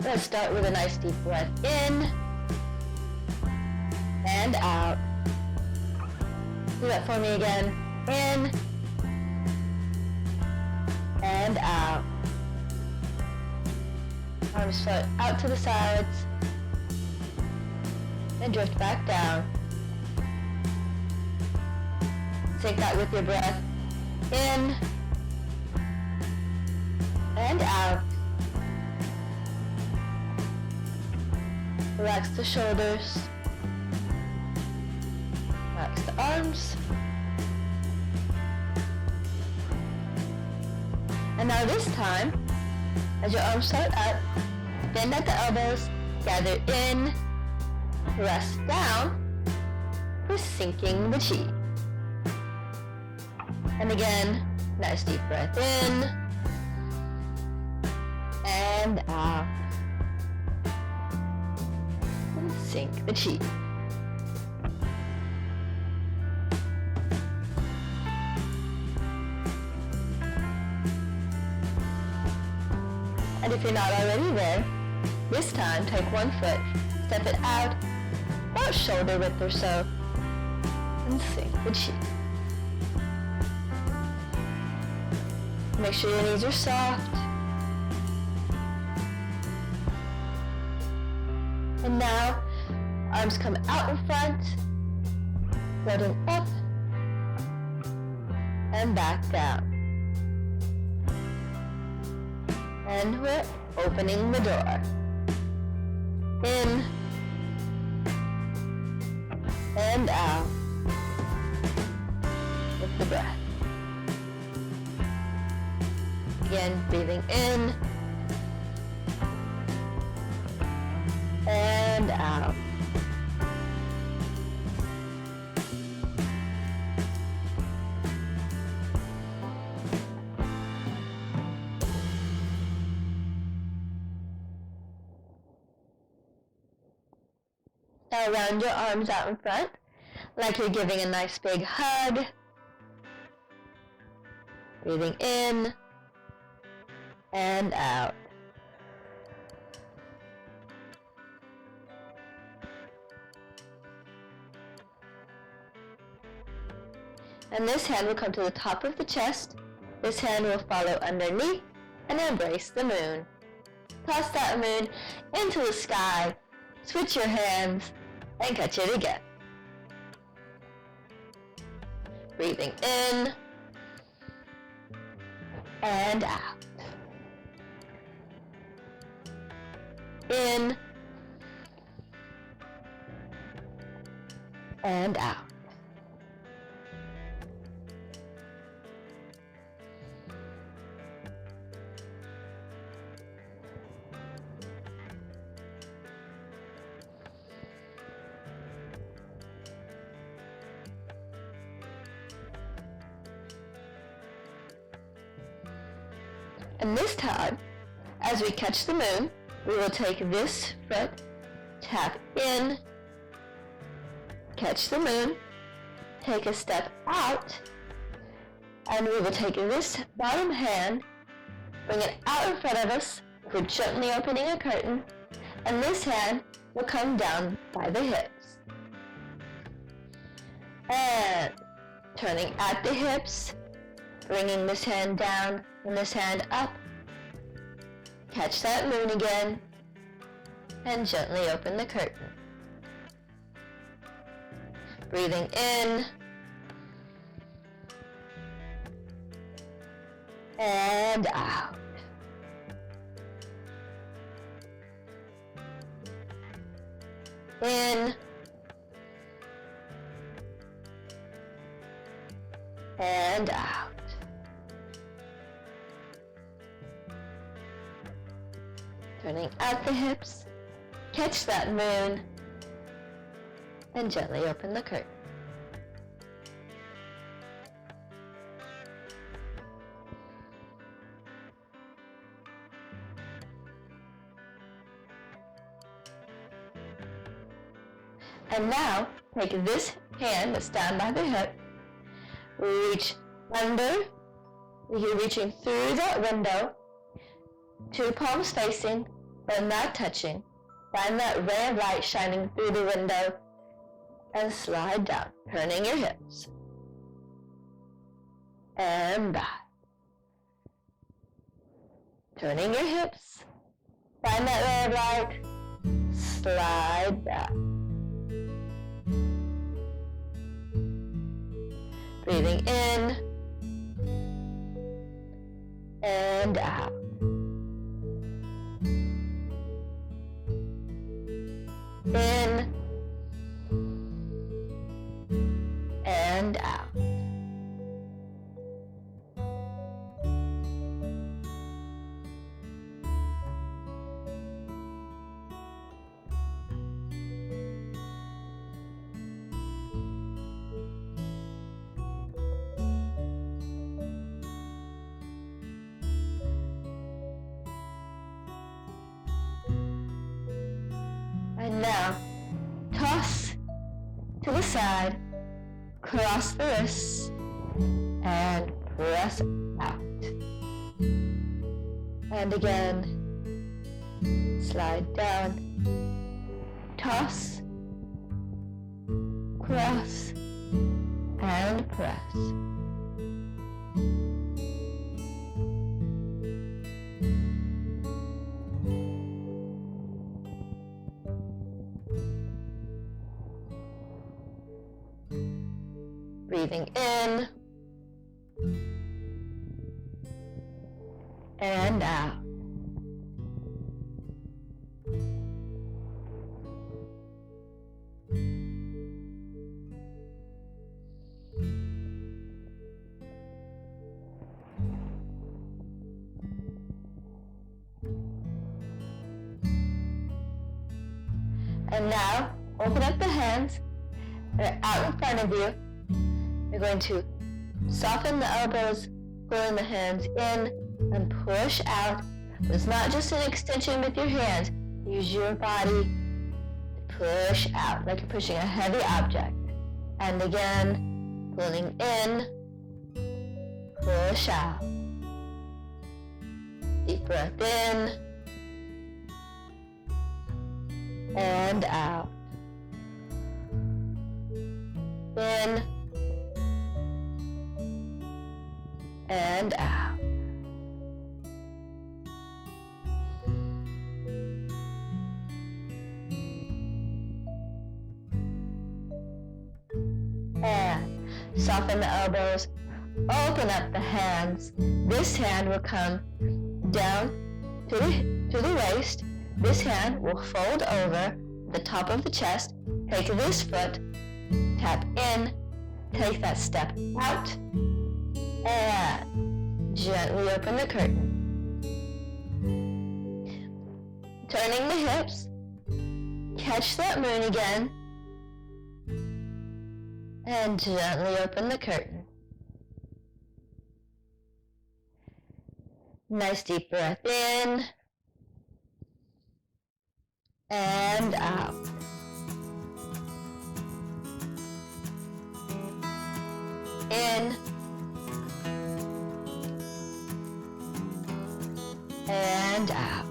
Let's start with a nice deep breath in and out. Do that for me again. In and out. Arms float out to the sides and drift back down. Sync that with your breath. In and out. Relax the shoulders. Relax the arms. And now this time, as your arms float up, bend at the elbows, gather in, rest down for sinking the chi. And again, nice deep breath in and out. And sink the chi. And if you're not already there, this time take one foot, step it out, about shoulder width or so, and sink the chi. Make sure your knees are soft. And now, arms come out in front, floating up and back down. And we're opening the door. In and out with the breath. Again, breathing in and out. Now round your arms out in front, like you're giving a nice big hug. Breathing in and out. And this hand will come to the top of the chest. This hand will follow underneath and embrace the moon. Toss that moon into the sky. Switch your hands and catch it again. Breathing in and out. In and out. And this time, as we catch the moon, we will take this foot, tap in, catch the moon, take a step out, and we will take this bottom hand, bring it out in front of us, we're gently opening a curtain, and this hand will come down by the hips. And turning at the hips, bringing this hand down and this hand up. Catch that moon again and gently open the curtain. Breathing in and out. In and out. Turning at the hips, catch that moon, and gently open the curtain. And now, take this hand that's down by the hip, reach under, you're reaching through that window, two palms facing, but not touching. Find that ray of light shining through the window and slide down, turning your hips. And back. Turning your hips. Find that ray of light. Slide down. Breathing in and out. In and out. And now, toss to the side, cross the wrists, and press out. And again, slide down, toss, cross, and press. Breathing in and out. And now, open up the hands that are out in front of you. You're going to soften the elbows, pulling the hands in and push out. It's not just an extension with your hands. Use your body to push out, like you're pushing a heavy object. And again, pulling in, push out. Deep breath in and out. In and out. And soften the elbows, open up the hands. This hand will come down to the waist. This hand will fold over the top of the chest. Take this foot, tap in, take that step out, and gently open the curtain. Turning the hips, catch that moon again, and gently open the curtain. Nice deep breath in and out. In and out.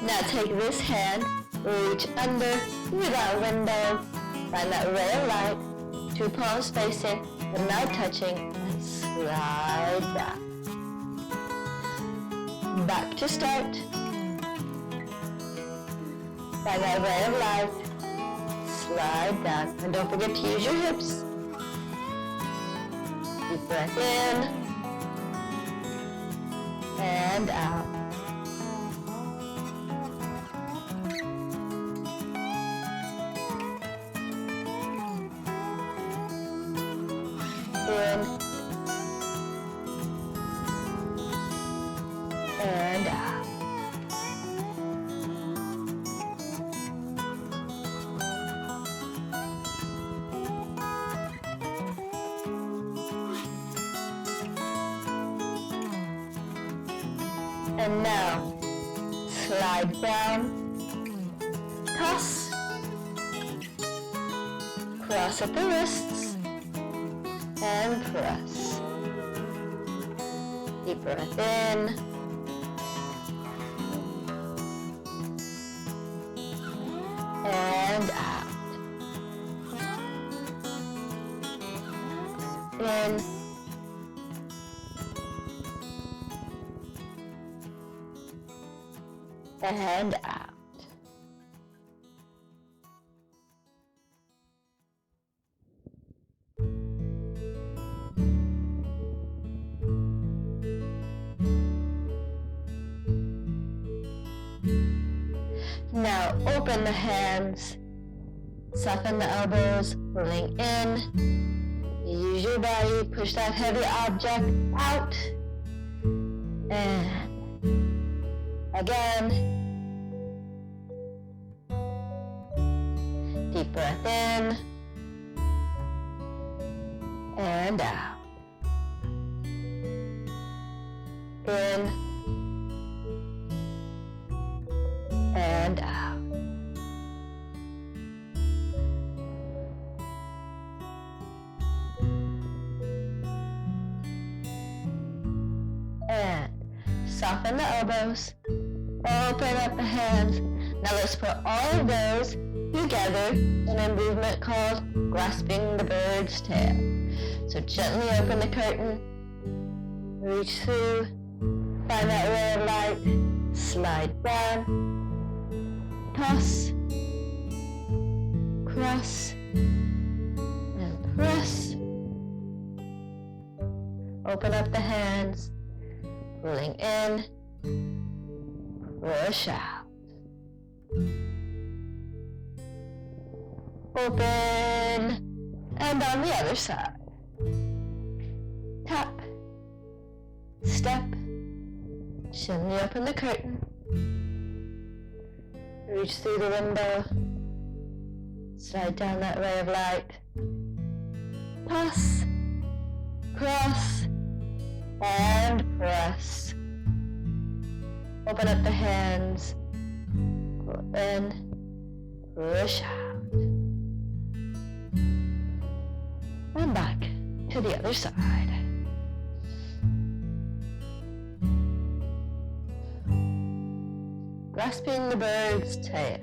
Now take this hand, reach under through that window, find that ray of light, two palms facing but not touching, and slide back. Back to start. Find that ray of light, slide down, and don't forget to use your hips. Deep breath in and out. In and out. And now, slide down, toss, cross at the wrists, and press. Deep breath in, and out. In, and out. Now open the hands, soften the elbows, pulling in. Use your body, push that heavy object out. And again. Deep breath in and out. In and out. And soften the elbows, open up the hands. Now let's put all of those together in a movement called grasping the bird's tail. So gently open the curtain, reach through, find that ray of light, slide down, toss, cross, and press. Open up the hands, pulling in, push out. Open, and on the other side. Tap, step, gently open the curtain, reach through the window, slide down that ray of light, toss, cross, and press. Open up the hands, pull in, push out. And back to the other side. Grasping the bird's tail.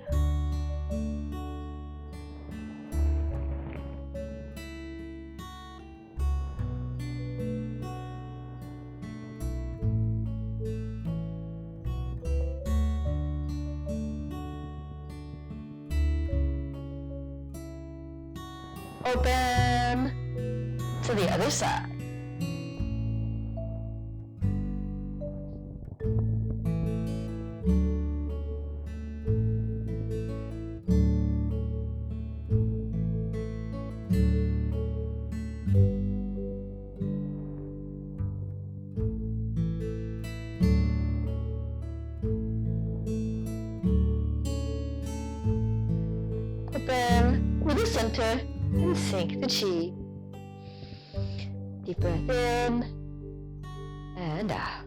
Open to the other side. Open to the center and sink the chi. Deep breath in and out.